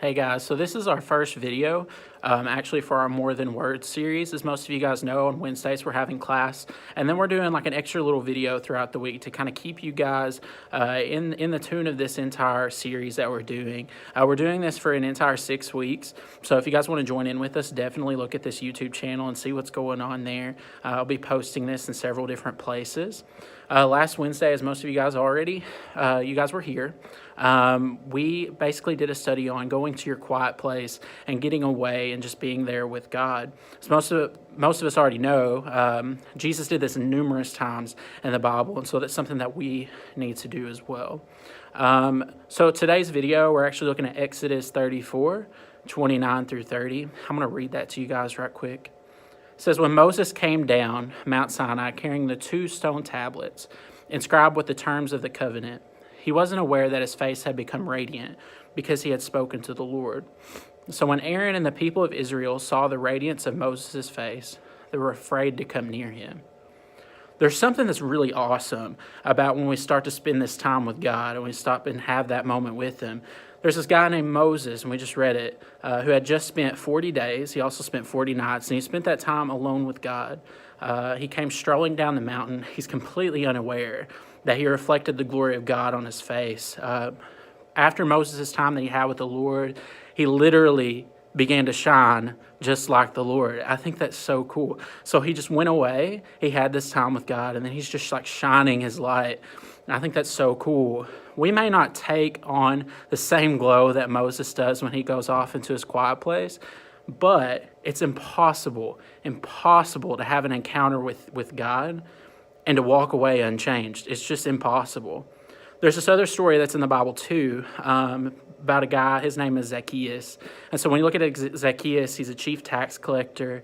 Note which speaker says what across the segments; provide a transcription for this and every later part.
Speaker 1: Hey guys, so this is our first video actually for our More Than Words series. As most of you guys know, on Wednesdays we're having class, and then we're doing like an extra little video throughout the week to kind of keep you guys in the tune of this entire series that we're doing. We're doing this for an entire 6 weeks, so if you guys want to join in with us, definitely look at this YouTube channel and see what's going on there. I'll be posting this in several different places. Last Wednesday, as most of you guys you guys were here. We basically did a study on going to your quiet place and getting away and just being there with God. As most of us already know, Jesus did this numerous times in the Bible, and so that's something that we need to do as well. So today's video, we're actually looking at Exodus 34, 29 through 30. I'm going to read that to you guys right quick. It says, when Moses came down Mount Sinai carrying the 2 stone tablets inscribed with the terms of the covenant, he wasn't aware that his face had become radiant because he had spoken to the Lord. So when Aaron and the people of Israel saw the radiance of Moses' face, they were afraid to come near him. There's something that's really awesome about when we start to spend this time with God and we stop and have that moment with him. There's this guy named Moses, and we just read it, who had just spent 40 days. He also spent 40 nights, and he spent that time alone with God. He came strolling down the mountain. He's completely unaware that he reflected the glory of God on his face. After Moses' time that he had with the Lord, he literally began to shine just like the Lord. I think that's so cool. So he just went away. He had this time with God, and then he's just like shining his light. And I think that's so cool. We may not take on the same glow that Moses does when he goes off into his quiet place, but it's impossible to have an encounter with God and to walk away unchanged. It's just impossible. There's this other story that's in the Bible too, about a guy. His name is Zacchaeus. And so when you look at Zacchaeus, he's a chief tax collector,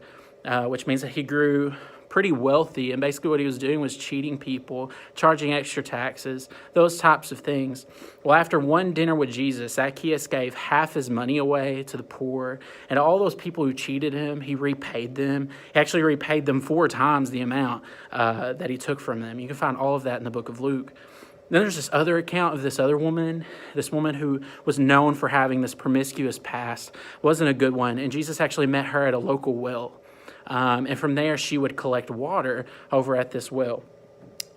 Speaker 1: which means that he grew pretty wealthy. And basically what he was doing was cheating people, charging extra taxes, those types of things. Well, after one dinner with Jesus, Zacchaeus gave half his money away to the poor. And all those people who cheated him, he repaid them. He actually repaid them 4 times the amount that he took from them. You can find all of that in the book of Luke. Then there's this other account of this woman who was known for having this promiscuous past. Wasn't a good one. And Jesus actually met her at a local well. And from there, she would collect water over at this well.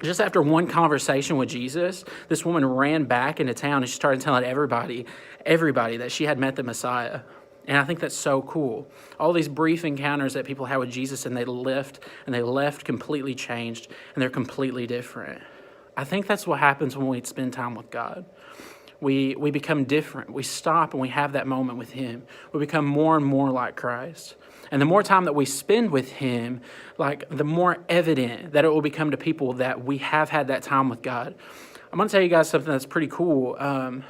Speaker 1: Just after one conversation with Jesus, this woman ran back into town and she started telling everybody that she had met the Messiah. And I think that's so cool. All these brief encounters that people had with Jesus, and they left completely changed, and they're completely different. I think that's what happens when we spend time with God. We become different. We stop and we have that moment with him. We become more and more like Christ. And the more time that we spend with him, like the more evident that it will become to people that we have had that time with God. I'm going to tell you guys something that's pretty cool.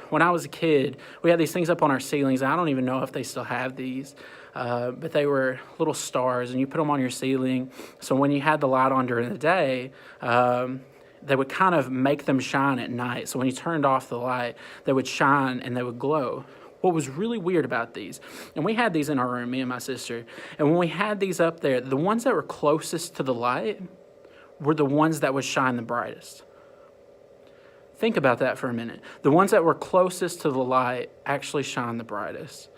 Speaker 1: When I was a kid, we had these things up on our ceilings. I don't even know if they still have these, but they were little stars, and you put them on your ceiling. So when you had the light on during the day, they would kind of make them shine at night. So when you turned off the light, they would shine and they would glow. What was really weird about these, and we had these in our room, me and my sister, and when we had these up there, the ones that were closest to the light were the ones that would shine the brightest. Think about that for a minute. The ones that were closest to the light actually shine the brightest.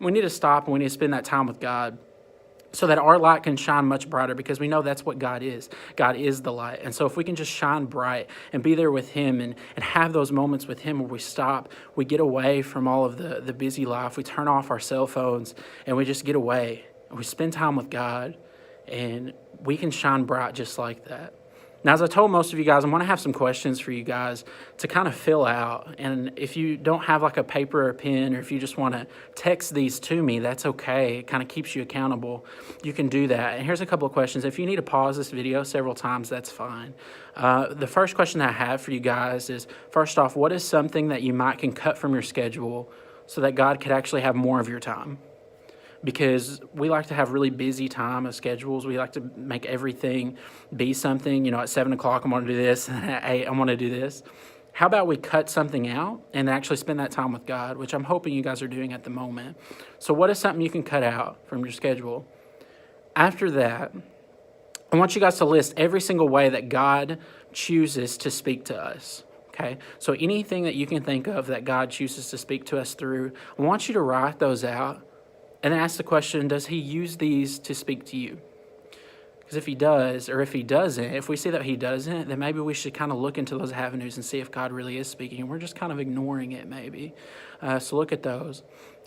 Speaker 1: We need to stop and we need to spend that time with God so that our light can shine much brighter, because we know that's what God is. God is the light. And so if we can just shine bright and be there with him and have those moments with him where we stop, we get away from all of the busy life, we turn off our cell phones and we just get away and we spend time with God, and we can shine bright just like that. Now, as I told most of you guys, I'm going to have some questions for you guys to kind of fill out. And if you don't have like a paper or a pen, or if you just want to text these to me, that's okay. It kind of keeps you accountable. You can do that. And here's a couple of questions. If you need to pause this video several times, that's fine. The first question that I have for you guys is, first off, what is something that you can cut from your schedule so that God could actually have more of your time? Because we like to have really busy time of schedules. We like to make everything be something. At 7 o'clock, I'm going to do this. And at 8, I'm going to do this. How about we cut something out and actually spend that time with God, which I'm hoping you guys are doing at the moment. So what is something you can cut out from your schedule? After that, I want you guys to list every single way that God chooses to speak to us. Okay, so anything that you can think of that God chooses to speak to us through, I want you to write those out and ask the question, does he use these to speak to you? Because if he does, or if he doesn't, if we see that he doesn't, then maybe we should kind of look into those avenues and see if God really is speaking. And we're just kind of ignoring it maybe. So look at those.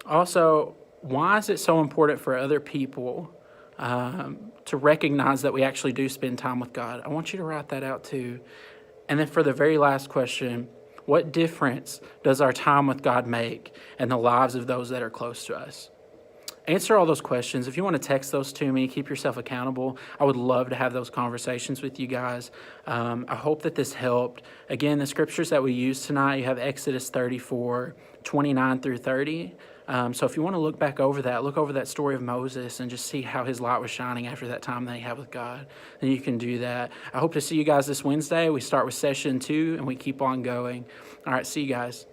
Speaker 1: Also, why is it so important for other people to recognize that we actually do spend time with God? I want you to write that out too. And then for the very last question, what difference does our time with God make in the lives of those that are close to us? Answer all those questions. If you want to text those to me, keep yourself accountable. I would love to have those conversations with you guys. I hope that this helped. Again, the scriptures that we use tonight, you have Exodus 34, 29 through 30. So if you want to look back over that, look over that story of Moses and just see how his light was shining after that time that he had with God, then you can do that. I hope to see you guys this Wednesday. We start with session 2 and we keep on going. All right, see you guys.